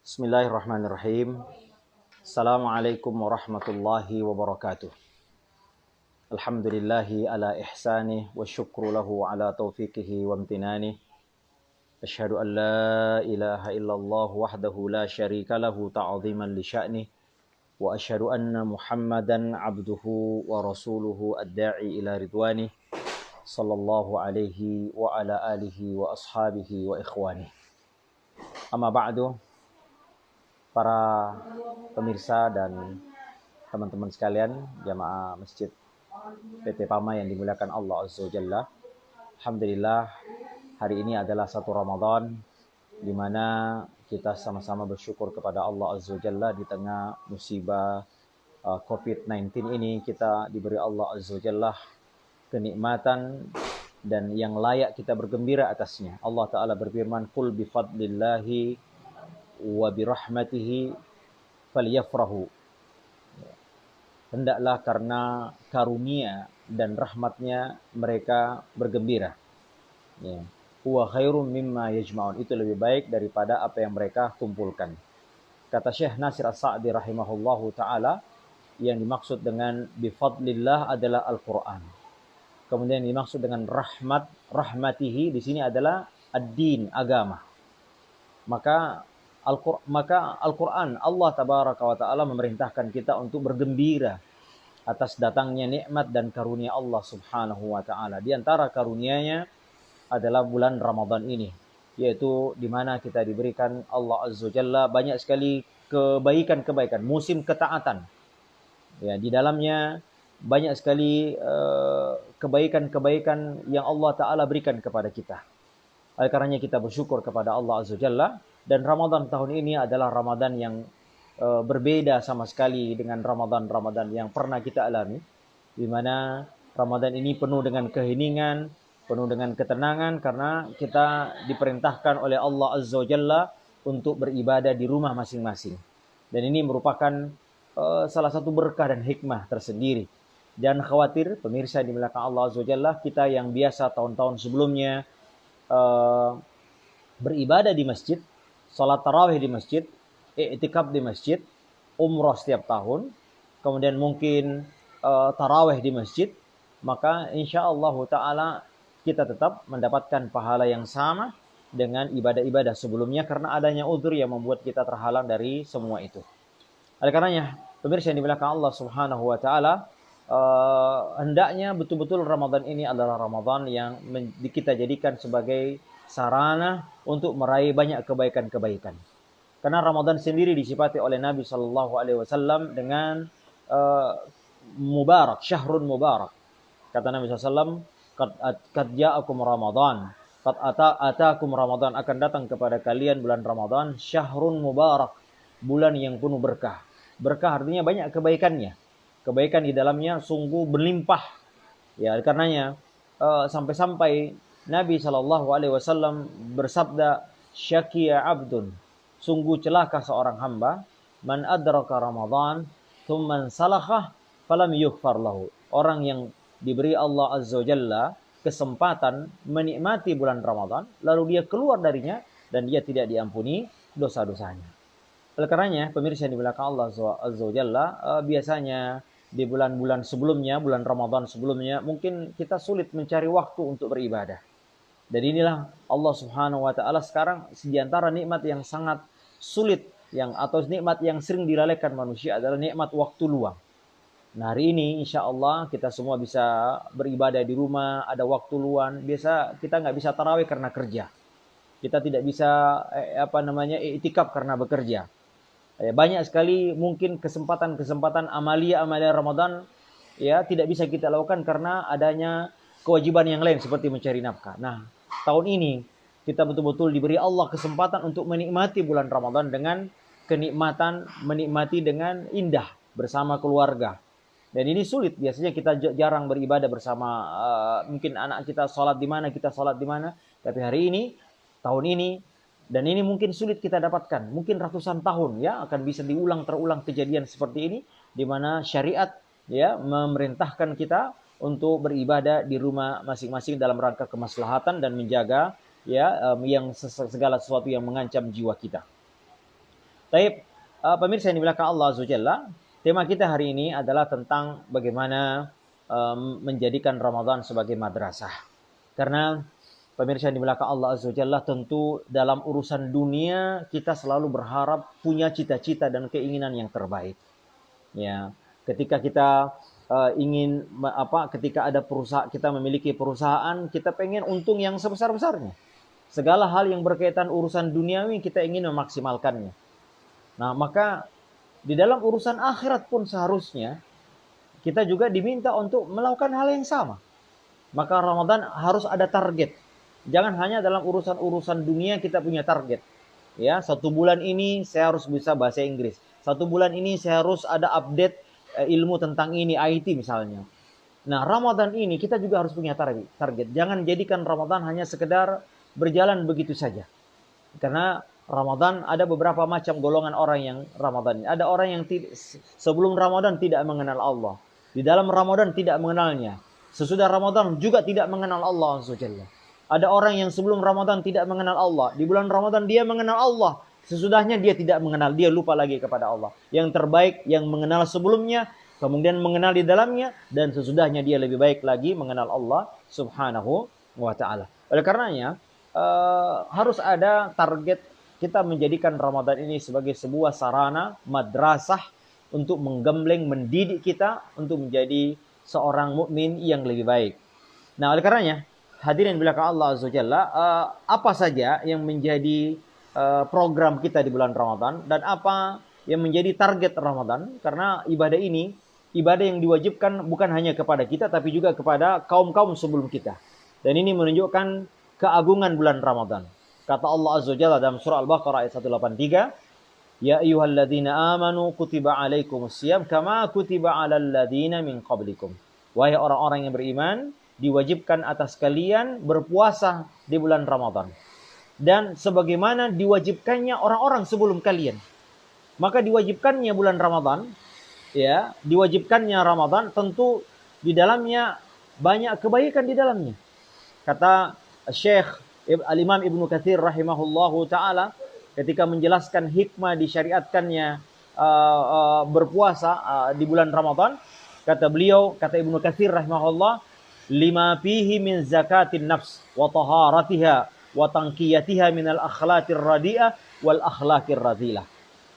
Bismillahirrahmanirrahim. Assalamualaikum warahmatullahi wabarakatuh. Alhamdulillahi ala ihsanih wa syukru lahu ala taufiqihi wa amtinanih. Asyhadu an la ilaha illallah wahdahu la syarika lahu ta'ziman li sya'nih. Wa asyhadu anna Muhammadan abduhu wa rasuluhu ad-da'i ila ridwanih. Sallallahu alaihi wa ala alihi wa ashabihi wa ikhwanih. Amma ba'du. Para pemirsa dan teman-teman sekalian, jamaah Masjid PT Pama yang dimuliakan Allah Azza wa Jalla. Alhamdulillah, hari ini adalah satu Ramadan di mana kita sama-sama bersyukur kepada Allah Azza wa Jalla di tengah musibah COVID-19 ini. Kita diberi Allah Azza wa Jalla kenikmatan dan yang layak kita bergembira atasnya. Allah Ta'ala berfirman, "Qul bifadlillahi wa birahmatihi falyafrahu." Hendaklah karena karunia dan rahmatnya mereka bergembira. Ya. Huwa khairum mimma yajma'un. Itu lebih baik daripada apa yang mereka kumpulkan. Kata Syekh Nasir As-Sa'di rahimahullahu ta'ala, yang dimaksud dengan bifadlillah adalah Al-Quran. Kemudian dimaksud dengan rahmatihi di sini adalah ad-din, agama. Maka Al-Quran, Allah Tabaraka wa Ta'ala memerintahkan kita untuk bergembira atas datangnya nikmat dan karunia Allah Subhanahu wa Ta'ala. Di antara karunianya adalah bulan Ramadan ini, yaitu di mana kita diberikan Allah Azza wa Jalla banyak sekali kebaikan-kebaikan, musim ketaatan. Ya, di dalamnya banyak sekali kebaikan-kebaikan yang Allah Ta'ala berikan kepada kita. Oleh karenanya kita bersyukur kepada Allah Azza wa Jalla. Dan Ramadan tahun ini adalah Ramadan yang berbeda sama sekali dengan Ramadan-Ramadan yang pernah kita alami. Di mana Ramadan ini penuh dengan keheningan, penuh dengan ketenangan karena kita diperintahkan oleh Allah Azza wa Jalla untuk beribadah di rumah masing-masing. Dan ini merupakan salah satu berkah dan hikmah tersendiri. Dan khawatir pemirsa dimuliakan Allah Azza wa Jalla, kita yang biasa tahun-tahun sebelumnya beribadah di masjid, salat tarawih di masjid, i'tikaf di masjid, umrah setiap tahun, kemudian mungkin tarawih di masjid, maka insyaallah ta'ala kita tetap mendapatkan pahala yang sama dengan ibadah-ibadah sebelumnya karena adanya uzur yang membuat kita terhalang dari semua itu. Oleh karenanya, pemirsa yang dimuliakan Allah Subhanahu wa Ta'ala, hendaknya betul-betul Ramadan ini adalah Ramadan yang kita jadikan sebagai sarana untuk meraih banyak kebaikan-kebaikan. Karena Ramadan sendiri disifati oleh Nabi Shallallahu Alaihi Wasallam dengan mubarak, syahrun mubarak. Kata Nabi SAW, "Qad ja'akum Ramadan, qad atakum Ramadan, akan datang kepada kalian bulan Ramadan, syahrun mubarak, bulan yang penuh berkah." Berkah artinya banyak kebaikannya. Kebaikan di dalamnya sungguh berlimpah. Ya, karenanya sampai-sampai Nabi SAW bersabda, "Syakiya abdun, sungguh celaka seorang hamba, man adraka Ramadan, thumman salakhah, falam yughfar lahu." Orang yang diberi Allah Azza wa Jalla kesempatan menikmati bulan Ramadan, lalu dia keluar darinya dan dia tidak diampuni dosa-dosanya. Oleh karenanya, pemirsa yang dimuliakan Allah Azza wa Jalla, biasanya di bulan-bulan sebelumnya, bulan Ramadan sebelumnya, mungkin kita sulit mencari waktu untuk beribadah. Dan inilah Allah Subhanahu wa Ta'ala sekarang seantara nikmat yang sangat sulit atau nikmat yang sering dilalaikan manusia adalah nikmat waktu luang. Nah, hari ini insya Allah kita semua bisa beribadah di rumah, ada waktu luang. Biasa kita nggak bisa tarawih karena kerja. Kita tidak bisa i'tikaf karena bekerja. Banyak sekali mungkin kesempatan amalia Ramadan ya tidak bisa kita lakukan karena adanya kewajiban yang lain seperti mencari nafkah. Nah, tahun ini kita betul-betul diberi Allah kesempatan untuk menikmati bulan Ramadan dengan kenikmatan, menikmati dengan indah bersama keluarga. Dan ini sulit, biasanya kita jarang beribadah bersama, mungkin anak kita sholat di mana, kita sholat di mana. Tapi hari ini, tahun ini, dan ini mungkin sulit kita dapatkan. Mungkin ratusan tahun ya akan bisa terulang kejadian seperti ini, di mana syariat ya memerintahkan kita untuk beribadah di rumah masing-masing dalam rangka kemaslahatan dan menjaga ya yang segala sesuatu yang mengancam jiwa kita. Taib, pemirsa yang dimuliakan Allah Azza wa Jalla, tema kita hari ini adalah tentang bagaimana menjadikan Ramadan sebagai madrasah. Karena pemirsa yang dimuliakan Allah Azza wa Jalla, tentu dalam urusan dunia kita selalu berharap punya cita-cita dan keinginan yang terbaik. Ya, ketika kita ketika ada perusahaan, kita memiliki perusahaan, kita pengen untung yang sebesar-besarnya. Segala hal yang berkaitan urusan duniawi kita ingin memaksimalkannya. Nah, maka di dalam urusan akhirat pun seharusnya kita juga diminta untuk melakukan hal yang sama. Maka Ramadan harus ada target. Jangan hanya dalam urusan-urusan dunia kita punya target. Ya, 1 bulan ini saya harus bisa bahasa Inggris. 1 bulan ini saya harus ada update ilmu tentang ini, IT misalnya. Nah, Ramadan ini kita juga harus punya target. Jangan jadikan Ramadan hanya sekedar berjalan begitu saja. Karena Ramadan ada beberapa macam golongan orang yang Ramadan. Ada orang yang sebelum Ramadan tidak mengenal Allah. Di dalam Ramadan tidak mengenalnya. Sesudah Ramadan juga tidak mengenal Allah Azza wa Jalla. Ada orang yang sebelum Ramadan tidak mengenal Allah. Di bulan Ramadan dia mengenal Allah. Sesudahnya dia tidak mengenal, dia lupa lagi kepada Allah. Yang terbaik yang mengenal sebelumnya, kemudian mengenal di dalamnya, dan sesudahnya dia lebih baik lagi mengenal Allah Subhanahu wa ta'ala. Oleh karenanya, harus ada target kita menjadikan Ramadan ini sebagai sebuah sarana, madrasah, untuk menggembleng, mendidik kita untuk menjadi seorang mukmin yang lebih baik. Nah, oleh karenanya, hadirin dimuliakan Allah Azza wa Jalla, apa saja yang menjadi program kita di bulan Ramadan dan apa yang menjadi target Ramadan? Karena ibadah ini, ibadah yang diwajibkan bukan hanya kepada kita tapi juga kepada kaum-kaum sebelum kita. Dan ini menunjukkan keagungan bulan Ramadan. Kata Allah Azza wa Jalla dalam surah Al-Baqarah ayat 183, Ya ayyuhalladzina amanu kutiba alaikumusiyam kama kutiba alal ladzina min qablikum. Wahai orang-orang yang beriman, diwajibkan atas kalian berpuasa di bulan Ramadan. Dan sebagaimana diwajibkannya orang-orang sebelum kalian. Maka diwajibkannya bulan Ramadan, ya, diwajibkannya Ramadan tentu di dalamnya banyak kebaikan di dalamnya. Kata Syekh Al-Imam Ibnu Katsir rahimahullahu taala ketika menjelaskan hikmah disyariatkannya berpuasa di bulan Ramadan, kata beliau, kata Ibnu Katsir rahimahullah, lima fihi min zakatin nafs wa taharatiha wa tanqiyatiha minal akhlaqir radi'ah wal akhlaqir radhilah.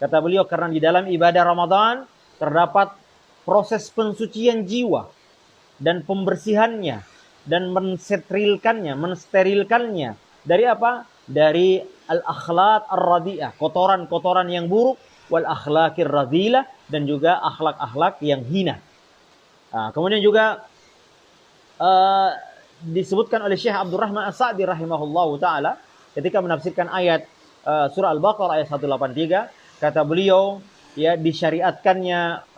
Kata beliau, karena di dalam ibadah Ramadan terdapat proses pensucian jiwa dan pembersihannya dan mensterilkannya dari apa? Dari al-akhlaq ar-radi'ah, kotoran-kotoran yang buruk, wal akhlaqir radhilah, dan juga akhlak-akhlak yang hina. Nah, kemudian juga disebutkan oleh Syekh Abdurrahman As-Sa'di rahimahullahu taala ketika menafsirkan ayat surah Al-Baqarah ayat 183, kata beliau, ya, disyariatkannya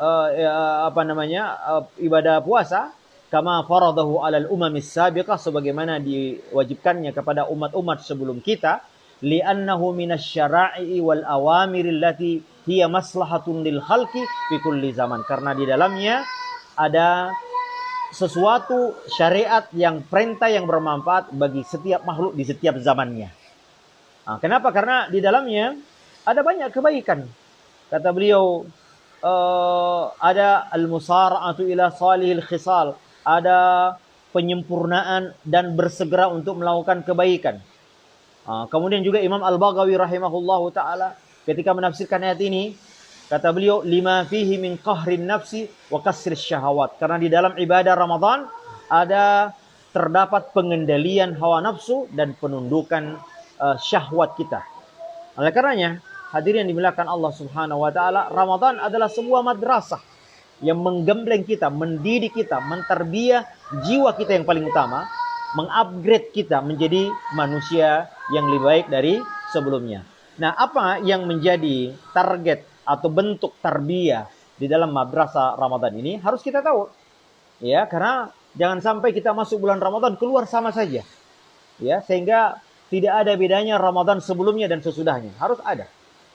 ibadah puasa kama faradahu alal umamis sabiqah, sebagaimana diwajibkannya kepada umat-umat sebelum kita, li'annahu minasyara'i wal awamiril lati hiya maslahatun lil khalqi fi kulli zaman, karena di dalamnya ada sesuatu syariat yang perintah yang bermanfaat bagi setiap makhluk di setiap zamannya. Nah, kenapa? Karena di dalamnya ada banyak kebaikan. Kata beliau, ada al-musara'atu ila salihil khisal, ada penyempurnaan dan bersegera untuk melakukan kebaikan. Kemudian juga Imam Al-Baghawi rahimahullahu taala ketika menafsirkan ayat ini, kata beliau, lima fihi min qahrin nafsi wa kasris syahawat. Karena di dalam ibadah Ramadan terdapat pengendalian hawa nafsu dan penundukan syahwat kita. Oleh karenanya, hadirin yang dimuliakan Allah Subhanahu wa taala, Ramadan adalah sebuah madrasah yang menggembleng kita, mendidik kita, mentarbiyah jiwa kita yang paling utama, mengupgrade kita menjadi manusia yang lebih baik dari sebelumnya. Nah, apa yang menjadi target atau bentuk tarbiyah di dalam madrasah Ramadan ini harus kita tahu. Ya, karena jangan sampai kita masuk bulan Ramadan keluar sama saja. Ya, sehingga tidak ada bedanya Ramadan sebelumnya dan sesudahnya. Harus ada.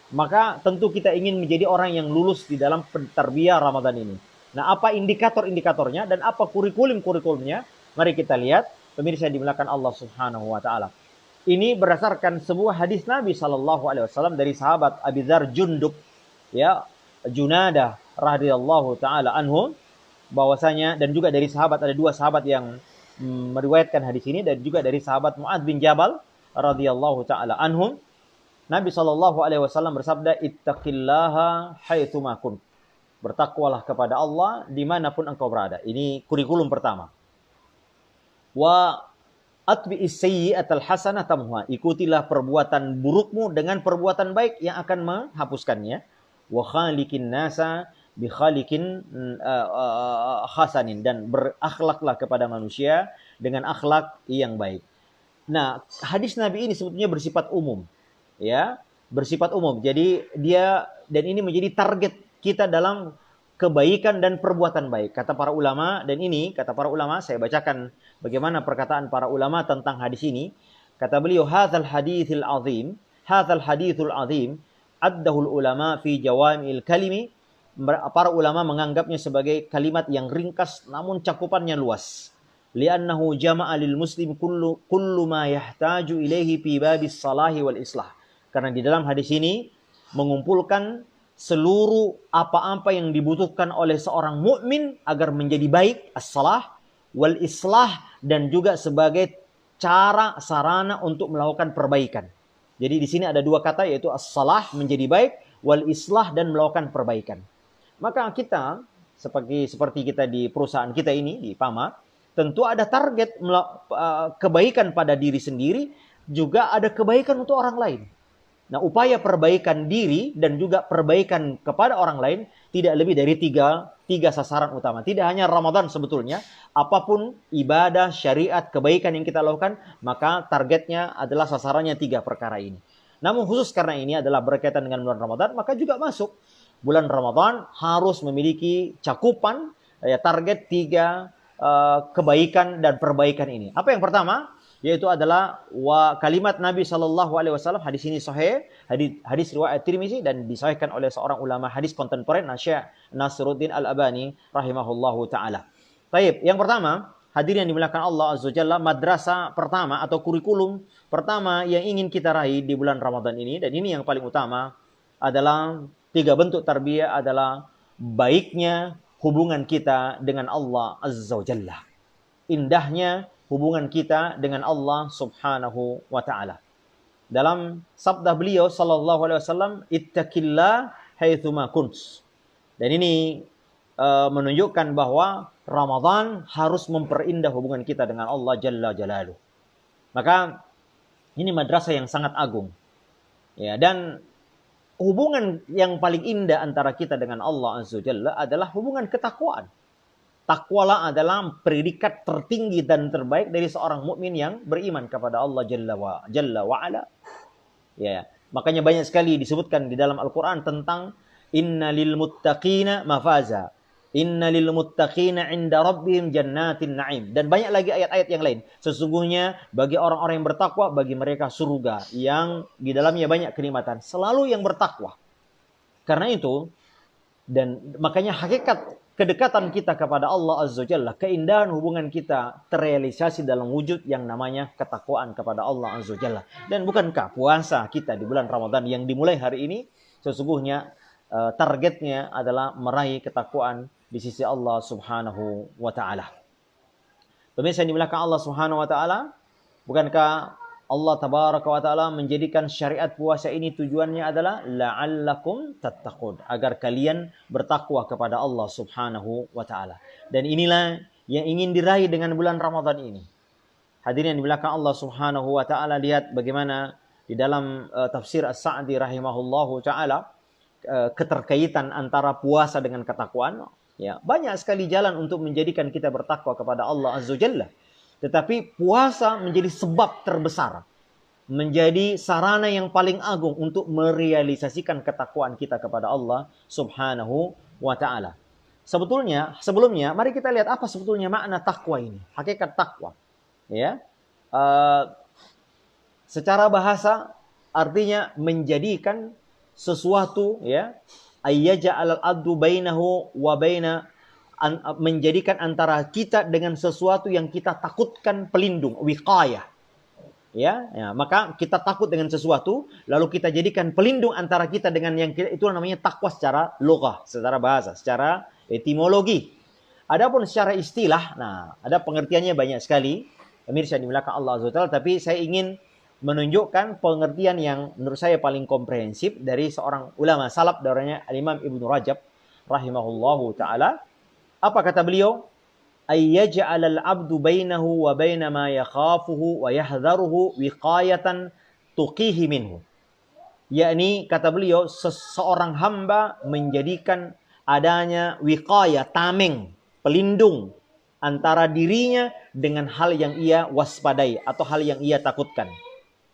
Maka tentu kita ingin menjadi orang yang lulus di dalam tarbiyah Ramadan ini. Nah, apa indikator-indikatornya dan apa kurikulum-kurikulumnya? Mari kita lihat, pemirsa yang dimuliakan Allah Subhanahu wa taala. Ini berdasarkan sebuah hadis Nabi SAW dari sahabat Abi Dzar Jundub, ya, Junadah radhiyallahu taala anhu, bahwasanya, dan juga dari sahabat, ada dua sahabat yang meriwayatkan hadis ini, dan juga dari sahabat Mu'adz bin Jabal radhiyallahu taala anhum, Nabi SAW bersabda, ittaqillaha haitsuma kunt. Bertakwalah kepada Allah dimanapun engkau berada. Ini kurikulum pertama. Wa atbi'is sayyi'atal hasanah tamhuha. Ikutilah perbuatan burukmu dengan perbuatan baik yang akan menghapuskannya. Wa khaliqin nasa bi khaliqin hasanin. Dan berakhlaklah kepada manusia dengan akhlak yang baik. Nah, hadis Nabi ini sebetulnya bersifat umum. Ya, bersifat umum. Jadi dia, dan ini menjadi target kita dalam kebaikan dan perbuatan baik. Kata para ulama, dan ini kata para ulama, saya bacakan bagaimana perkataan para ulama tentang hadis ini. Kata beliau, hadzal haditsul azim, addahul ulama fi jawami'il kalimi. Para ulama menganggapnya sebagai kalimat yang ringkas namun cakupannya luas. Li'annahu jama'a lil muslim kullu ma yahtaju ilaihi fi babis salahi wal islah. Karena di dalam hadis ini mengumpulkan seluruh apa-apa yang dibutuhkan oleh seorang mukmin agar menjadi baik, as-salah wal islah, dan juga sebagai cara sarana untuk melakukan perbaikan. Jadi di sini ada dua kata, yaitu as-salah menjadi baik, wal islah dan melakukan perbaikan. Maka kita seperti kita di perusahaan kita ini di PAMA, tentu ada target kebaikan pada diri sendiri, juga ada kebaikan untuk orang lain. Nah, upaya perbaikan diri dan juga perbaikan kepada orang lain tidak lebih dari tiga sasaran utama. Tidak hanya Ramadan sebetulnya, apapun ibadah, syariat, kebaikan yang kita lakukan, maka targetnya adalah sasarannya tiga perkara ini. Namun khusus karena ini adalah berkaitan dengan bulan Ramadan, maka juga masuk bulan Ramadan harus memiliki cakupan, ya, target tiga kebaikan dan perbaikan ini. Apa yang pertama? Yaitu adalah kalimat Nabi SAW. Hadis ini sahih, hadis riwayat Tirmizi, dan disahihkan oleh seorang ulama hadis kontemporer, Syekh Nasiruddin Al-Albani rahimahullahu taala. Baik, yang pertama, hadirin yang dimuliakan Allah Azza wa Jalla, madrasah pertama atau kurikulum pertama yang ingin kita raih di bulan Ramadan ini, dan ini yang paling utama, adalah tiga bentuk tarbiyah, adalah baiknya hubungan kita dengan Allah Azza wa Jalla. Indahnya hubungan kita dengan Allah Subhanahu wa taala. Dalam sabda beliau sallallahu alaihi wasallam, ittaqillah haitsuma kunt. Dan ini menunjukkan bahwa Ramadan harus memperindah hubungan kita dengan Allah Jalla Jalaluh. Maka ini madrasah yang sangat agung. Ya, dan hubungan yang paling indah antara kita dengan Allah Azza wa Jalla adalah hubungan ketakwaan. Takwalah adalah predikat tertinggi dan terbaik dari seorang mukmin yang beriman kepada Allah Jalla wa Ala. Ya, makanya banyak sekali disebutkan di dalam Al-Qur'an tentang innalil muttaqina mafaza. Innalil muttaqina 'inda rabbihim jannatin na'im, dan banyak lagi ayat-ayat yang lain. Sesungguhnya bagi orang-orang yang bertakwa, bagi mereka surga yang di dalamnya banyak kenikmatan. Selalu yang bertakwa. Karena itu, dan makanya hakikat kedekatan kita kepada Allah Azza wa Jalla, keindahan hubungan kita terrealisasi dalam wujud yang namanya ketakwaan kepada Allah Azza wa Jalla. Dan bukankah puasa kita di bulan Ramadan yang dimulai hari ini sesungguhnya targetnya adalah meraih ketakwaan di sisi Allah Subhanahu wa taala. Pemirsa yang dimuliakan Allah Subhanahu wa taala, bukankah Allah Tabaraka wa taala menjadikan syariat puasa ini tujuannya adalah la'allakum tattaqun, agar kalian bertakwa kepada Allah Subhanahu wa taala. Dan inilah yang ingin diraih dengan bulan Ramadan ini. Hadirin yang dimuliakan Allah Subhanahu wa taala, lihat bagaimana di dalam tafsir As-Sa'di rahimahullahu taala keterkaitan antara puasa dengan ketakwaan. Ya, banyak sekali jalan untuk menjadikan kita bertakwa kepada Allah Azza wa Jalla. Tetapi puasa menjadi sebab terbesar, menjadi sarana yang paling agung untuk merealisasikan ketakwaan kita kepada Allah Subhanahu wa taala. Sebelumnya mari kita lihat apa sebetulnya makna takwa ini, hakikat takwa. Ya. Secara bahasa artinya menjadikan sesuatu, ya, ayyaja'al addu bainahu wa baina, menjadikan antara kita dengan sesuatu yang kita takutkan pelindung, wiqayah. Ya, maka kita takut dengan sesuatu, lalu kita jadikan pelindung antara kita dengan yang kita, itu namanya takwa secara lughah, secara bahasa, secara etimologi. Adapun secara istilah, nah ada pengertiannya banyak sekali. Pemirsa dimuliakan Allah Azza wa Jalla, tapi saya ingin menunjukkan pengertian yang menurut saya paling komprehensif dari seorang ulama salaf, namanya Imam Ibnu Rajab rahimahullahu taala. Apa kata beliau? Ayyaj'al al-'abdu bainahu wa baina ma yakhafuhu wa yahdharuhu wiqayatan tuqihi minhu. Yakni kata beliau, seseorang hamba menjadikan adanya wiqayah, tameng, pelindung antara dirinya dengan hal yang ia waspadai atau hal yang ia takutkan.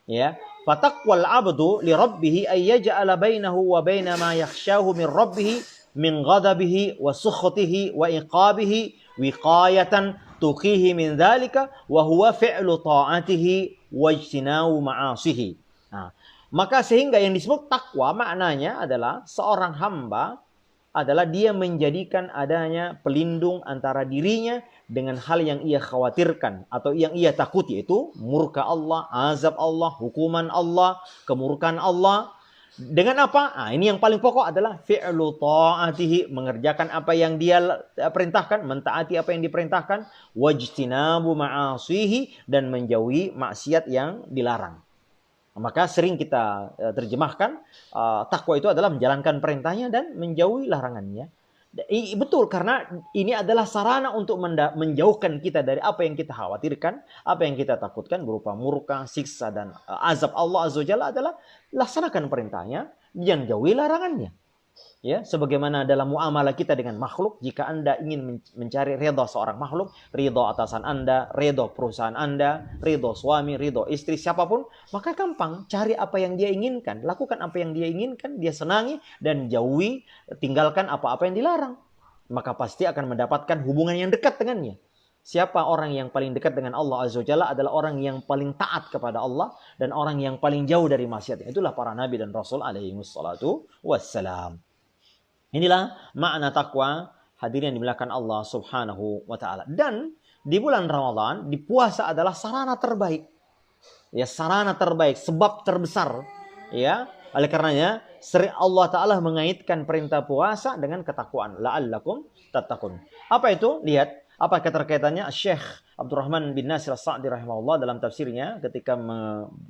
Ya, fataqwal 'abdu li rabbih ayyaj'ala bainahu wa baina ma yakhshahu min rabbih min ghadabihi wa sukhatihi wa iqabihi wiqayatan tuqihi min dzalika wa huwa fi'lu ta'atihi wa ijtinabu ma'asihi. Nah, maka sehingga yang disebut takwa maknanya adalah seorang hamba adalah dia menjadikan adanya pelindung antara dirinya dengan hal yang ia khawatirkan atau yang ia takuti, yaitu murka Allah, azab Allah, hukuman Allah, kemurkaan Allah. Dengan apa? Nah, ini yang paling pokok adalah fi'lu ta'atihi, mengerjakan apa yang dia perintahkan, mentaati apa yang diperintahkan, wajtinabu ma'asihi, dan menjauhi maksiat yang dilarang. Maka sering kita terjemahkan takwa itu adalah menjalankan perintahnya dan menjauhi larangannya. Betul, karena ini adalah sarana untuk menjauhkan kita dari apa yang kita khawatirkan, apa yang kita takutkan berupa murka, siksa, dan azab Allah Azza wa Jalla adalah laksanakan perintahnya dan jauhi larangannya. Ya, sebagaimana dalam muamalah kita dengan makhluk, jika Anda ingin mencari ridha seorang makhluk, ridha atasan Anda, ridha perusahaan Anda, ridha suami, ridha istri, siapapun, maka gampang, cari apa yang dia inginkan, lakukan apa yang dia inginkan, dia senangi, dan jauhi, tinggalkan apa-apa yang dilarang. Maka pasti akan mendapatkan hubungan yang dekat dengannya. Siapa orang yang paling dekat dengan Allah Azza wa Jalla adalah orang yang paling taat kepada Allah dan orang yang paling jauh dari maksiat. Itulah para nabi dan rasul alaihi wassalatu wassalam. Inilah makna takwa, hadirin yang dimuliakan Allah Subhanahu wa taala. Dan di bulan Ramadan, di puasa adalah sarana terbaik. Ya, sarana terbaik, sebab terbesar. Ya, oleh karenanya Allah taala mengaitkan perintah puasa dengan ketakwaan. La'allakum tattaqun. Apa itu? Lihat apa keterkaitannya. Syekh Abdurrahman bin Nasir As-Sa'di rahimahullah dalam tafsirnya ketika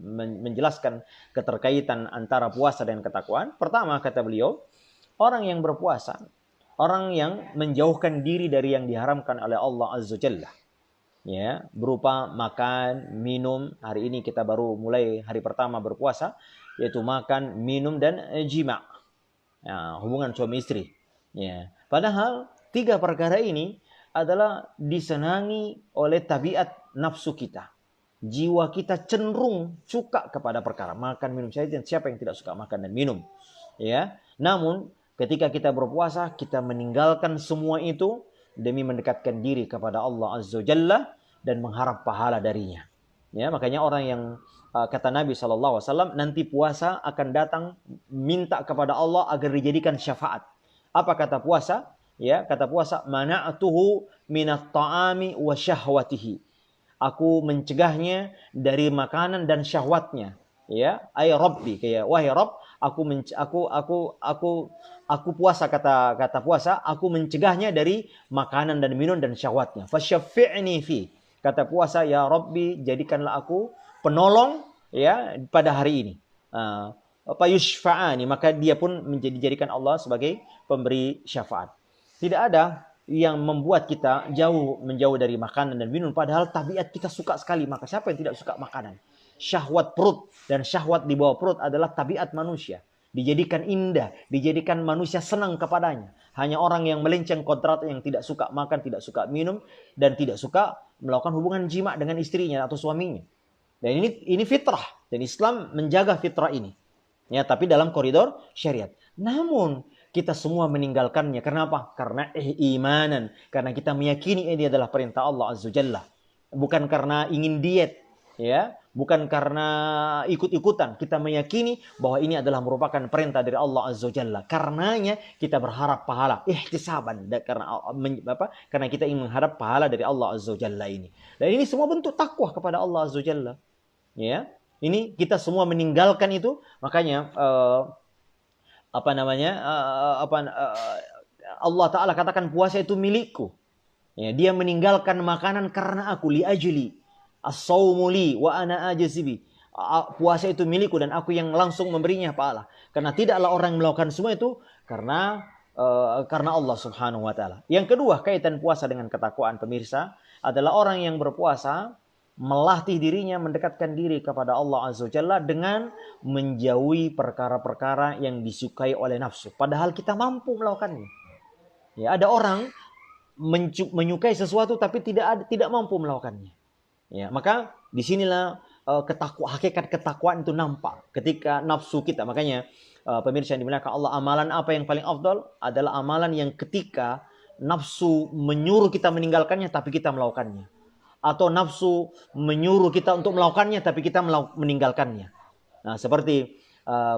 menjelaskan keterkaitan antara puasa dan ketakwaan. Pertama kata beliau, orang yang berpuasa, orang yang menjauhkan diri dari yang diharamkan oleh Allah Azza wa Jalla. Ya, berupa makan, minum. Hari ini kita baru mulai hari pertama berpuasa, yaitu makan, minum, dan jima. Ya, hubungan suami istri. Ya. Padahal 3 perkara ini adalah disenangi oleh tabiat nafsu kita. Jiwa kita cenderung suka kepada perkara makan, minum saja. Siapa yang tidak suka makan dan minum? Ya. Namun ketika kita berpuasa, kita meninggalkan semua itu demi mendekatkan diri kepada Allah Azza wa Jalla dan mengharap pahala darinya. Ya, makanya orang yang kata Nabi SAW, nanti puasa akan datang minta kepada Allah agar dijadikan syafaat. Apa kata puasa? Ya, kata puasa, mana'tuhu minat ta'ami wa syahwatihi. Aku mencegahnya dari makanan dan syahwatnya. Ya, ay Rabbi, kayak wahai Rabb, aku puasa, kata puasa, aku mencegahnya dari makanan dan minum dan syahwatnya. Fasyaffi'ni fi. Kata puasa, ya Rabbi, jadikanlah aku penolong ya pada hari ini. Yushfa'ani, maka dia pun dijadikan Allah sebagai pemberi syafaat. Tidak ada yang membuat kita menjauh dari makanan dan minum, padahal tabiat kita suka sekali. Maka siapa yang tidak suka makanan? Syahwat perut dan syahwat di bawah perut adalah tabiat manusia. Dijadikan indah, dijadikan manusia senang kepadanya. Hanya orang yang melenceng kodrat, yang tidak suka makan, tidak suka minum, dan tidak suka melakukan hubungan jima dengan istrinya atau suaminya. Dan ini fitrah, dan Islam menjaga fitrah ini. Ya, tapi dalam koridor syariat. Namun kita semua meninggalkannya. Kenapa? Karena imanan. Karena kita meyakini ini adalah perintah Allah Azza wa Jalla. Bukan karena ingin diet, ya, bukan karena ikut-ikutan. Kita meyakini bahwa ini adalah merupakan perintah dari Allah Azza wa Jalla. Karenanya kita berharap pahala, ihtisaban, karena kita ingin mengharap pahala dari Allah Azza wa Jalla ini. Dan ini semua bentuk takwa kepada Allah Azza wa Jalla. Ya, ini kita semua meninggalkan itu, makanya apa namanya? Allah Ta'ala katakan puasa itu milikku. Ya, dia meninggalkan makanan karena aku, li ajli. As-sawmu li wa ana ajzibi. Puasa itu milikku dan aku yang langsung memberinya pahala. Karena tidaklah orang yang melakukan semua itu karena Allah Subhanahu wa taala. Yang kedua, kaitan puasa dengan ketakwaan pemirsa adalah orang yang berpuasa melatih dirinya mendekatkan diri kepada Allah Azza wa Jalla dengan menjauhi perkara-perkara yang disukai oleh nafsu. Padahal kita mampu melakukannya. Ya, ada orang menyukai sesuatu tapi tidak mampu melakukannya. Ya, maka disinilah hakikat ketakwaan itu nampak ketika nafsu kita. Makanya pemirsa yang dimuliakan Allah, amalan apa yang paling afdal adalah amalan yang ketika nafsu menyuruh kita meninggalkannya tapi kita melakukannya, atau nafsu menyuruh kita untuk melakukannya tapi kita meninggalkannya. Nah, seperti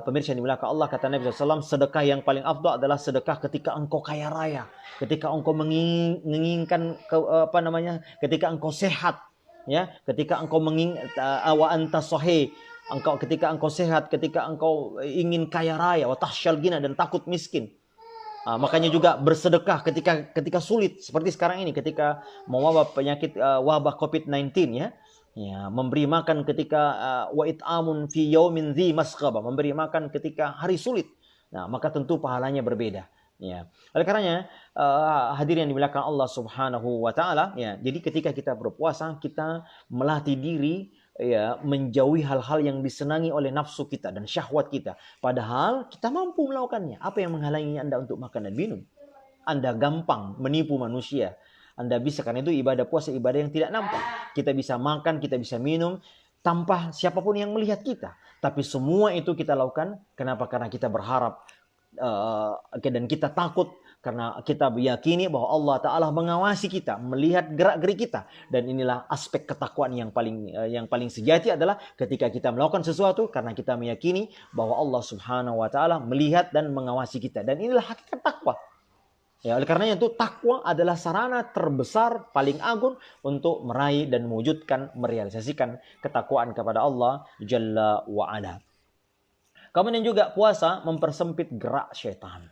pemirsa yang dimuliakan Allah, kata Nabi SAW, sedekah yang paling afdal adalah sedekah ketika engkau kaya raya, ketika engkau menginginkan ketika engkau sehat, ya, ketika engkau wa anta sahih, ketika engkau sehat, ketika engkau ingin kaya raya, wa tahsyal ghina, dan takut miskin. Makanya juga bersedekah ketika sulit, seperti sekarang ini ketika mewabah penyakit wabah COVID-19, ya. Ya, memberi makan ketika wa it'amun fi yaumin dzi masghaba, memberi makan ketika hari sulit. Nah, maka tentu pahalanya berbeda. Ya. Oleh karenanya hadirin yang dimuliakan Allah Subhanahu wa taala, ya. Jadi ketika kita berpuasa, kita melatih diri, ya, menjauhi hal-hal yang disenangi oleh nafsu kita dan syahwat kita. Padahal kita mampu melakukannya. Apa yang menghalangi Anda untuk makan dan minum? Anda gampang menipu manusia. Anda bisa, karena itu ibadah puasa ibadah yang tidak nampak. Kita bisa makan, kita bisa minum tanpa siapapun yang melihat kita. Tapi semua itu kita lakukan. Kenapa? Karena kita berharap dan kita takut, karena kita meyakini bahwa Allah Ta'ala mengawasi kita, melihat gerak-gerik kita. Dan inilah aspek ketakwaan yang paling sejati adalah ketika kita melakukan sesuatu karena kita meyakini bahwa Allah Subhanahu wa Ta'ala melihat dan mengawasi kita. Dan inilah hakikat takwa. Ya, oleh karenanya itu takwa adalah sarana terbesar paling agung untuk meraih dan mewujudkan, merealisasikan ketakwaan kepada Allah Jalla wa Ala. Kemudian juga puasa mempersempit gerak syaitan,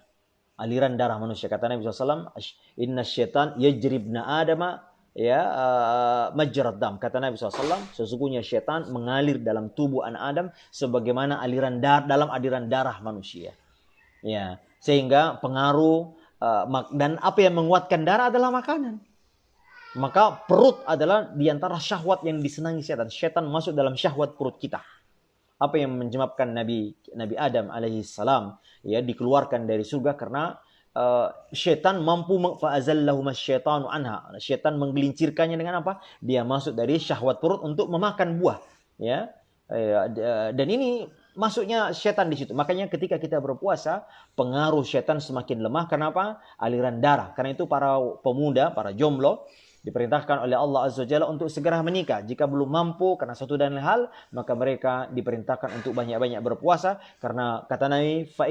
aliran darah manusia. Kata Nabi SAW, inna syaitan yajribna adama majrad dam. Kata Nabi SAW, sesungguhnya syaitan mengalir dalam tubuh anak Adam sebagaimana dalam aliran darah manusia. Ya, sehingga pengaruh dan apa yang menguatkan darah adalah makanan. Maka perut adalah diantara syahwat yang disenangi syaitan. Syaitan masuk dalam syahwat perut kita. Apa yang menyebabkan Nabi Adam alaihissalam, ya, dikeluarkan dari surga karena syaitan mampu fa'azallahumas syaitanu anha. Syaitan menggelincirkannya dengan apa? Dia masuk dari syahwat perut untuk memakan buah, ya. Dan ini masuknya syaitan di situ. Makanya ketika kita berpuasa, pengaruh syaitan semakin lemah. Kenapa? Aliran darah. Karena itu para pemuda, para jomblo diperintahkan oleh Allah Azza wa Jalla untuk segera menikah. Jika belum mampu karena satu dan lain hal, maka mereka diperintahkan untuk banyak-banyak berpuasa. Karena kata Nabi, fa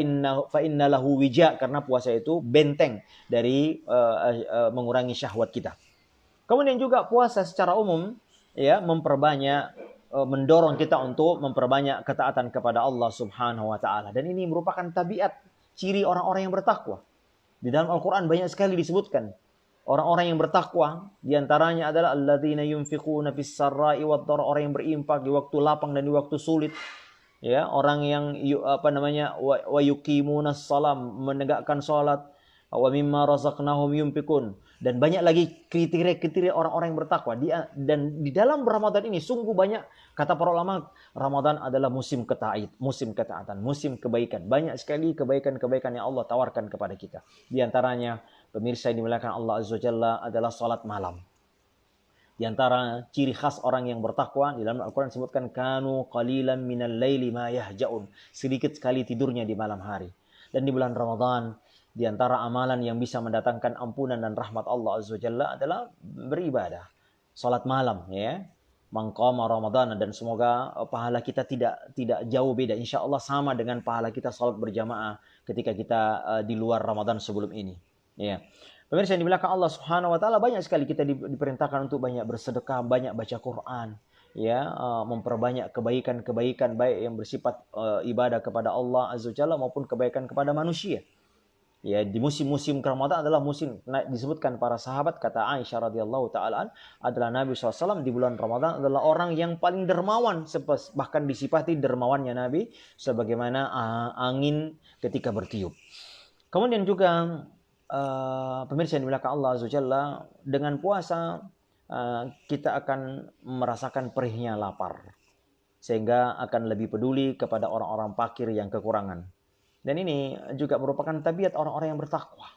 inna lahu wija, karena puasa itu benteng dari mengurangi syahwat kita. Kemudian juga puasa secara umum, ya, mendorong kita untuk memperbanyak ketaatan kepada Allah Subhanahu wa taala. Dan ini merupakan tabiat ciri orang-orang yang bertakwa. Di dalam Al-Qur'an banyak sekali disebutkan orang-orang yang bertakwa, diantaranya adalah alladzina yunfiquna fis sarra'i wad dharra, orang yang berinfak di waktu lapang dan di waktu sulit. Ya, orang yang wa yuqimunas salam, menegakkan salat, wa mimma razaqnahum yunfiqun. Dan banyak lagi kriteria-kriteria orang-orang yang bertakwa. Dan di dalam Ramadan ini sungguh banyak, kata para ulama, Ramadan adalah musim ketaatan, musim kebaikan. Banyak sekali kebaikan-kebaikan yang Allah tawarkan kepada kita. Di antaranya, pemirsa yang dimuliakan Allah Azza wa Jalla, adalah salat malam. Di antara ciri khas orang yang bertakwa, di dalam Al-Quran disebutkan, kanu qalilan minal laili ma yahja'un, sedikit sekali tidurnya di malam hari. Dan di bulan Ramadan, di antara amalan yang bisa mendatangkan ampunan dan rahmat Allah Azza wa Jalla adalah beribadah, salat malam, ya. Maqama Ramadan, dan semoga pahala kita tidak jauh beda, insyaallah sama dengan pahala kita salat berjamaah ketika kita di luar Ramadan sebelum ini, ya. Pemirsa yang dimuliakan Allah Subhanahu wa taala, banyak sekali kita diperintahkan untuk banyak bersedekah, banyak baca Quran, ya memperbanyak kebaikan-kebaikan baik yang bersifat ibadah kepada Allah Azza wa Jalla maupun kebaikan kepada manusia. Ya, di musim-musim Ramadan adalah musim disebutkan para sahabat, kata Aisyah radhiyallahu taala adalah Nabi SAW di bulan Ramadan adalah orang yang paling dermawan, bahkan disifati dermawannya Nabi sebagaimana angin ketika bertiup. Kemudian juga pemirsa yang dimuliakan Allah Azza wa Jalla, dengan puasa kita akan merasakan perihnya lapar, sehingga akan lebih peduli kepada orang-orang fakir yang kekurangan. Dan ini juga merupakan tabiat orang-orang yang bertakwa.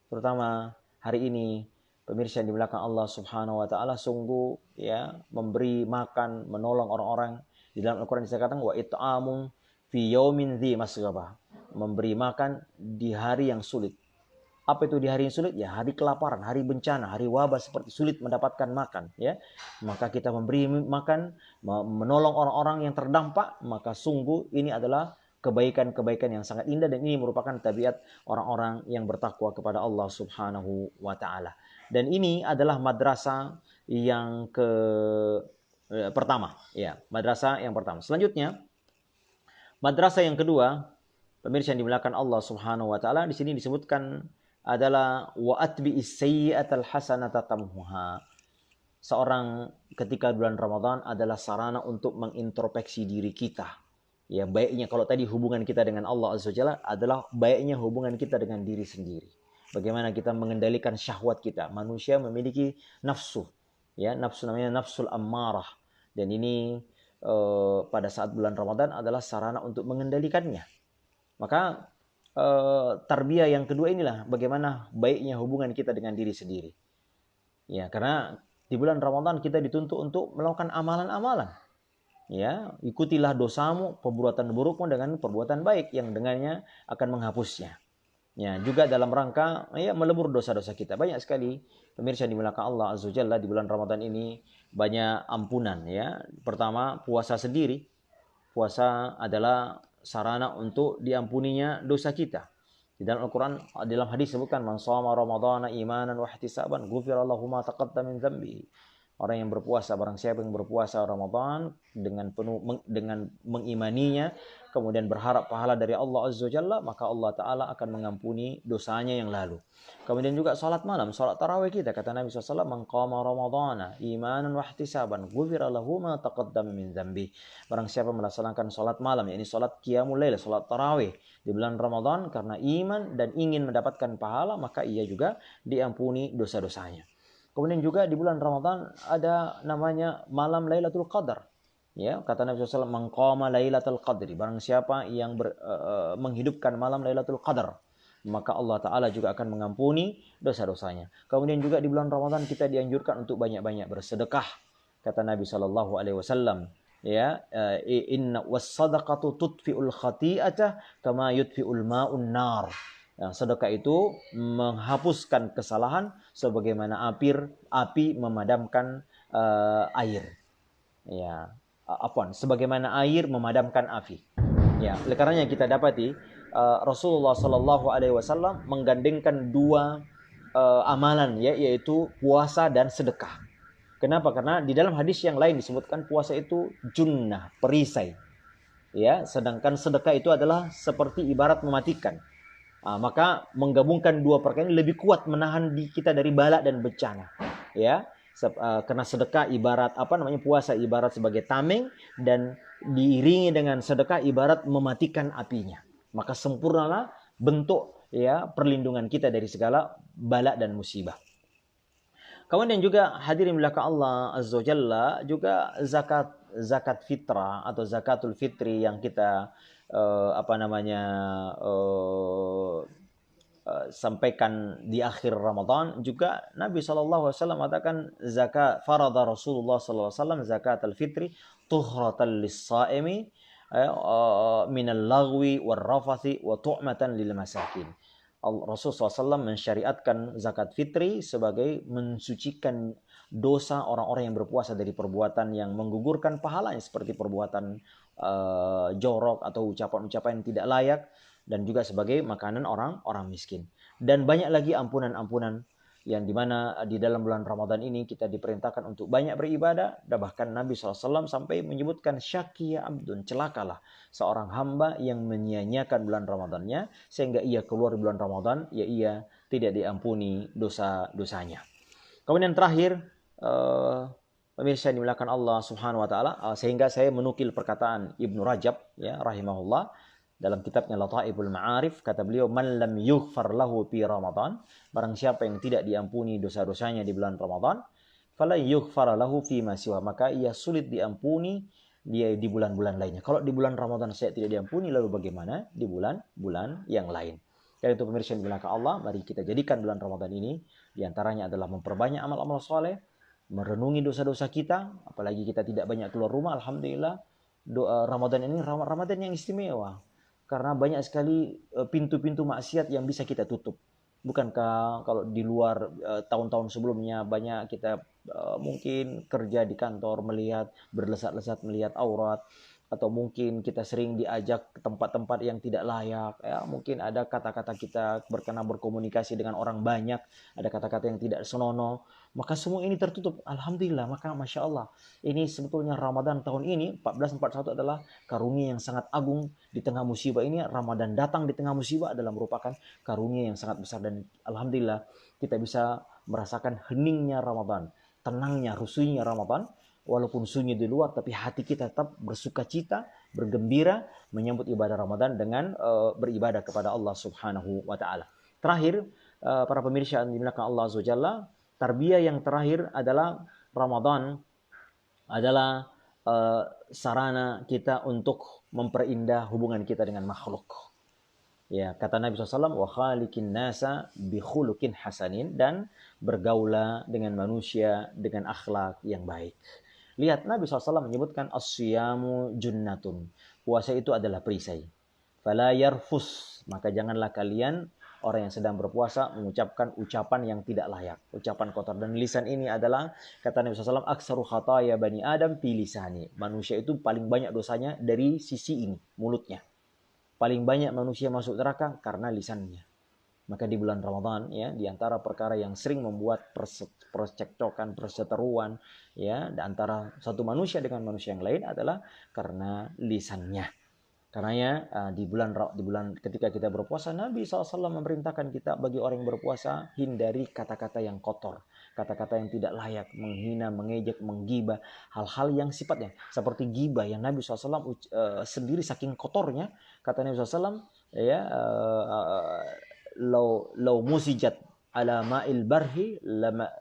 Terutama hari ini, pemirsa yang dimuliakan Allah Subhanahu wa taala, sungguh ya memberi makan, menolong orang-orang. Di dalam Al-Qur'an dikatakan wa it'amun fi yaumin dzi masghaba. Memberi makan di hari yang sulit. Apa itu di hari yang sulit? Ya, hari kelaparan, hari bencana, hari wabah seperti sulit mendapatkan makan, ya. Maka kita memberi makan, menolong orang-orang yang terdampak, maka sungguh ini adalah kebaikan-kebaikan yang sangat indah, dan ini merupakan tabiat orang-orang yang bertakwa kepada Allah Subhanahu wa taala. Dan ini adalah madrasah yang pertama, ya, madrasah yang pertama. Selanjutnya, madrasah yang kedua, pemirsa yang dimuliakan Allah Subhanahu wa taala, di sini disebutkan adalah wa atbi'is sayyi'atal hasanata tamhuha. Seorang ketika bulan Ramadan adalah sarana untuk mengintrospeksi diri kita. Ya, baiknya kalau tadi hubungan kita dengan Allah Azza wa Jalla adalah baiknya hubungan kita dengan diri sendiri. Bagaimana kita mengendalikan syahwat kita. Manusia memiliki nafsu. Ya, nafsu namanya nafsul ammarah. Dan ini pada saat bulan Ramadan adalah sarana untuk mengendalikannya. Maka tarbiyah yang kedua inilah bagaimana baiknya hubungan kita dengan diri sendiri. Ya, karena di bulan Ramadan kita dituntut untuk melakukan amalan-amalan. Ya, ikutilah dosamu, perbuatan burukmu dengan perbuatan baik yang dengannya akan menghapusnya. Ya, juga dalam rangka ya melebur dosa-dosa kita. Banyak sekali pemirsa yang dimuliakan Allah Azza wa Jalla di bulan Ramadan ini banyak ampunan, ya. Pertama, puasa sendiri. Puasa adalah sarana untuk diampuninya dosa kita. Di dalam Al-Quran, dalam hadis disebutkan man shoma ramadhana imanan wa ihtisaban ghufira lahu ma taqaddama min dzambihi. Orang yang berpuasa, barang siapa yang berpuasa Ramadan dengan penuh dengan mengimaninya, kemudian berharap pahala dari Allah Azza wa Jalla, maka Allah Ta'ala akan mengampuni dosanya yang lalu. Kemudian juga salat malam, salat tarawih kita, kata Nabi SAW, man qama ramadhana imanan wa ihtisaban ghufira lahu ma taqaddama min dzambi. Barang siapa melaksanakan salat malam, yakni salat qiyamul lail, salat tarawih di bulan Ramadan karena iman dan ingin mendapatkan pahala, maka ia juga diampuni dosa-dosanya. Kemudian juga di bulan Ramadan ada namanya malam Lailatul Qadar. Ya, kata Nabi SAW, man qama Lailatul Qadri, barang siapa yang menghidupkan malam Lailatul Qadar, maka Allah Ta'ala juga akan mengampuni dosa-dosanya. Kemudian juga di bulan Ramadan kita dianjurkan untuk banyak-banyak bersedekah. Kata Nabi SAW, ya, inna was-sadaqatu tudfi'ul khati'ata kama yudfi'ul ma'un nar. Nah, sedekah itu menghapuskan kesalahan sebagaimana api memadamkan air. Ya, sebagaimana air memadamkan api. Ya, oleh karenanya kita dapati Rasulullah Shallallahu Alaihi Wasallam menggandengkan dua amalan, ya, yaitu puasa dan sedekah. Kenapa? Karena di dalam hadis yang lain disebutkan puasa itu junnah, perisai. Ya, sedangkan sedekah itu adalah seperti ibarat mematikan. Maka menggabungkan dua perkara ini lebih kuat menahan kita dari bala dan bencana, ya. Karena sedekah ibarat puasa ibarat sebagai tameng, dan diiringi dengan sedekah ibarat mematikan apinya. Maka sempurnalah bentuk, ya, perlindungan kita dari segala bala dan musibah. Kemudian juga hadirin belaka Allah Azza wa Jalla, juga zakat fitrah atau zakatul fitri yang kita sampaikan di akhir Ramadan, juga Nabi SAW mengatakan zakat farada Rasulullah SAW zakat al-fitri tuhratan lis-saimi minal lagwi war rafathi wa tu'matan lil masakin. Rasulullah SAW mensyariatkan zakat fitri sebagai mensucikan dosa orang-orang yang berpuasa dari perbuatan yang menggugurkan pahalanya, seperti perbuatan jorok atau ucapan-ucapan yang tidak layak, dan juga sebagai makanan orang miskin. Dan banyak lagi ampunan-ampunan yang dimana di dalam bulan Ramadan ini kita diperintahkan untuk banyak beribadah, dan bahkan Nabi SAW sampai menyebutkan syaqiya abdun, celakalah seorang hamba yang menyia-nyiakan bulan Ramadannya sehingga ia keluar di bulan Ramadan ya ia tidak diampuni dosa-dosanya. Kemudian terakhir, pemirsa yang dimuliakan Allah Subhanahu wa taala, sehingga saya menukil perkataan Ibnu Rajab ya rahimahullah dalam kitabnya Lataiful Ma'arif, kata beliau, man lam yughfar lahu fi Ramadan, barang siapa yang tidak diampuni dosa-dosanya di bulan Ramadan, fala yughfar lahu fi ma siwa, maka ia sulit diampuni dia di bulan-bulan lainnya. Kalau di bulan Ramadan saya tidak diampuni, lalu bagaimana di bulan-bulan yang lain? Karena itu pemirsa yang dimuliakan Allah, mari kita jadikan bulan Ramadan ini diantaranya adalah memperbanyak amal-amal soleh, merenungi dosa-dosa kita, apalagi kita tidak banyak keluar rumah, alhamdulillah. Ramadan ini Ramadan yang istimewa. Karena banyak sekali pintu-pintu maksiat yang bisa kita tutup. Bukankah kalau di luar tahun-tahun sebelumnya banyak kita mungkin kerja di kantor melihat berlesat-lesat melihat aurat, atau mungkin kita sering diajak ke tempat-tempat yang tidak layak ya, mungkin ada kata-kata kita berkenan berkomunikasi dengan orang banyak, ada kata-kata yang tidak senonoh, maka semua ini tertutup. Alhamdulillah, maka Masya Allah, ini sebetulnya Ramadan tahun ini 1441 adalah karunia yang sangat agung. Di tengah musibah ini, Ramadan datang di tengah musibah adalah merupakan karunia yang sangat besar, dan Alhamdulillah kita bisa merasakan heningnya Ramadan, tenangnya, rusuhnya Ramadan. Walaupun sunyi di luar, tapi hati kita tetap bersuka cita, bergembira menyambut ibadah Ramadan dengan beribadah kepada Allah Subhanahu wa taala. Terakhir, para pemirsa yang dimuliakan Allah Azza wa Jalla, tarbiyah yang terakhir adalah Ramadan adalah sarana kita untuk memperindah hubungan kita dengan makhluk. Ya, kata Nabi SAW, wa khaliqin nasa bi khuluqin hasanin, dan bergaulah dengan manusia dengan akhlak yang baik. Lihat, Nabi SAW menyebutkan as-siyamu junnatun. Puasa itu adalah perisai. Fala yarfus, maka janganlah kalian orang yang sedang berpuasa mengucapkan ucapan yang tidak layak, ucapan kotor. Dan lisan ini adalah, kata Nabi SAW, aksaru khataya bani Adam fi lisani. Manusia itu paling banyak dosanya dari sisi ini, mulutnya. Paling banyak manusia masuk neraka karena lisannya. Maka di bulan Ramadan ya, di antara perkara yang sering membuat percekcokan, perseteruan ya, di antara satu manusia dengan manusia yang lain adalah karena lisannya. Karenanya di bulan ketika kita berpuasa, Nabi SAW memerintahkan kita bagi orang yang berpuasa hindari kata-kata yang kotor, kata-kata yang tidak layak, menghina, mengejek, menggibah, hal-hal yang sifatnya seperti gibah yang Nabi SAW sendiri saking kotornya, kata Nabi SAW ya, lau musijat ala ma'il barhi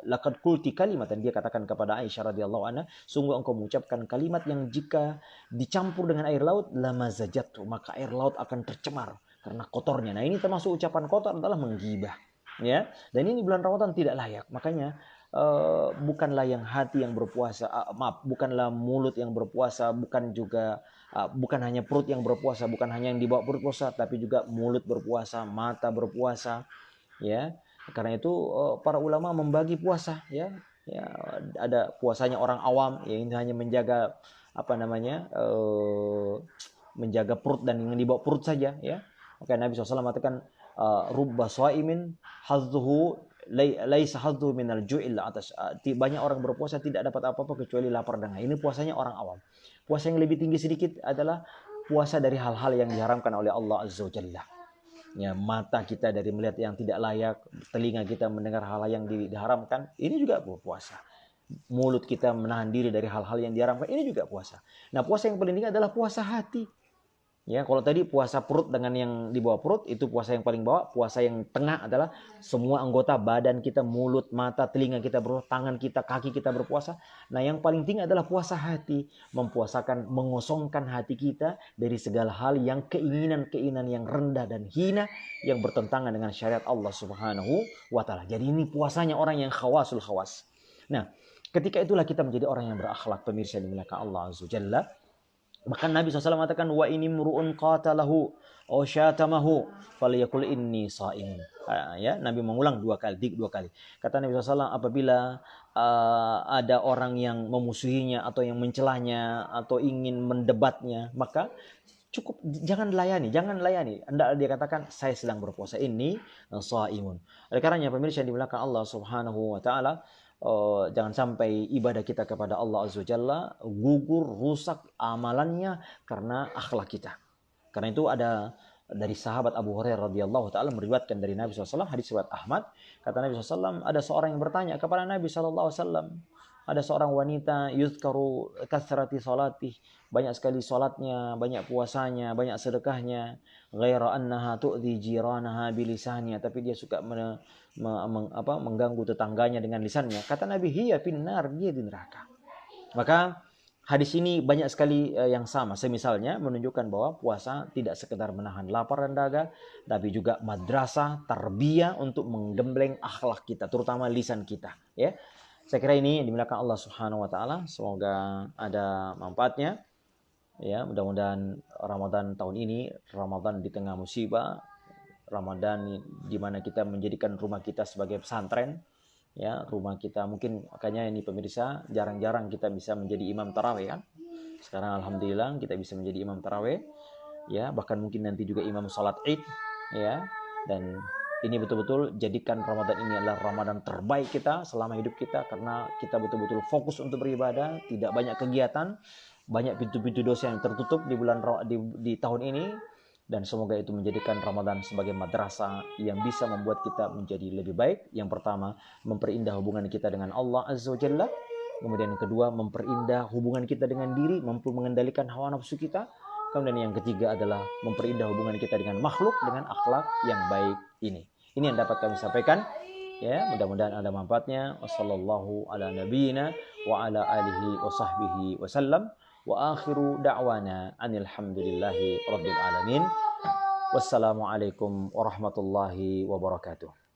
laqad qulti kalimatan. Dia katakan kepada Aisyah radhiyallahu anha, sungguh engkau mengucapkan kalimat yang jika dicampur dengan air laut lamazajatu, maka air laut akan tercemar karena kotornya. Nah, ini termasuk ucapan kotor adalah menggibah ya. Dan ini bulan Ramadan tidak layak. Makanya bukanlah yang hati yang berpuasa, bukanlah mulut yang berpuasa, bukan juga bukan hanya perut yang berpuasa, bukan hanya yang dibawa perut puasa, tapi juga mulut berpuasa, mata berpuasa ya. Karena itu para ulama membagi puasa ya. Ya, ada puasanya orang awam ya, ini hanya menjaga menjaga perut dan yang dibawa perut saja ya. Maka Nabi SAW mengatakan rubba shaimin hadzuhu laisa hadzuhu minal ju'il atas. Banyak orang berpuasa tidak dapat apa-apa kecuali lapar dan haus. Ini puasanya orang awam. Puasa yang lebih tinggi sedikit adalah puasa dari hal-hal yang diharamkan oleh Allah Azza wa Jalla. Ya, mata kita dari melihat yang tidak layak, telinga kita mendengar hal-hal yang diharamkan, ini juga puasa. Mulut kita menahan diri dari hal-hal yang diharamkan, ini juga puasa. Nah, puasa yang paling tinggi adalah puasa hati. Ya, kalau tadi puasa perut dengan yang di bawah perut itu puasa yang paling bawah. Puasa yang tengah adalah semua anggota badan kita, mulut, mata, telinga kita berpuasa, tangan kita, kaki kita berpuasa. Nah, yang paling tinggi adalah puasa hati, mempuasakan, mengosongkan hati kita dari segala hal yang keinginan-keinginan yang rendah dan hina yang bertentangan dengan syariat Allah Subhanahu wa taala. Jadi ini puasanya orang yang khawasul khawas. Nah, ketika itulah kita menjadi orang yang berakhlak, pemirsa yang dimuliakan Allah Azza wa Jalla. Bahkan Nabi SAW mengatakan, wa ini mru'un qatalahu aw syatamahu falyakul inni sha'imun. Ya, Nabi mengulang dua kali. Kata Nabi SAW, apabila ada orang yang memusuhinya atau yang mencelahnya atau ingin mendebatnya, maka cukup jangan layani. Hendaklah dia katakan, saya sedang berpuasa, ini shaimun. Oleh karenanya pemirsa yang dimuliakan Allah Subhanahu wa taala, jangan sampai ibadah kita kepada Allah Azza wa Jalla gugur, rusak amalannya karena akhlak kita. Karena itu ada dari sahabat Abu Hurairah radhiyallahu taala meriwayatkan dari Nabi SAW, hadis riwayat Ahmad, kata Nabi SAW, ada seorang yang bertanya kepada Nabi SAW, ada seorang wanita yuzkaru kathrati salatih, banyak sekali salatnya, banyak puasanya, banyak sedekahnya, ghaira annaha tu'dhi jiranaha bilisaniha, tapi dia suka mengganggu tetangganya dengan lisannya. Kata Nabi, hiya finnar, dia di neraka. Maka hadis ini banyak sekali yang sama. Semisalnya menunjukkan bahwa puasa tidak sekedar menahan lapar dan dahaga, tapi juga madrasah, tarbiyah untuk menggembleng akhlak kita, terutama lisan kita. Ya, saya kira ini yang dimuliakan Allah Subhanahu Wa Taala. Semoga ada manfaatnya. Ya, mudah-mudahan Ramadan tahun ini, Ramadan di tengah musibah, Ramadan di mana kita menjadikan rumah kita sebagai pesantren. Ya, rumah kita mungkin, makanya ini pemirsa, jarang-jarang kita bisa menjadi imam tarawih kan. Sekarang alhamdulillah kita bisa menjadi imam tarawih, ya, bahkan mungkin nanti juga imam salat Id, ya. Dan ini betul-betul jadikan Ramadan ini adalah Ramadan terbaik kita selama hidup kita, karena kita betul-betul fokus untuk beribadah, tidak banyak kegiatan, banyak pintu-pintu dosa yang tertutup di tahun ini. Dan semoga itu menjadikan Ramadan sebagai madrasah yang bisa membuat kita menjadi lebih baik. Yang pertama, memperindah hubungan kita dengan Allah Azza wa Jalla. Kemudian yang kedua, memperindah hubungan kita dengan diri, mampu mengendalikan hawa nafsu kita. Kemudian yang ketiga adalah memperindah hubungan kita dengan makhluk dengan akhlak yang baik ini. Ini yang dapat kami sampaikan. Ya, mudah-mudahan ada manfaatnya. Wassallallahu ala nabiyyina wa ala alihi wa sahbihi wasallam. Wa akhiru da'wana anilhamdulillahi rabbil alamin. Wassalamualaikum warahmatullahi wabarakatuh.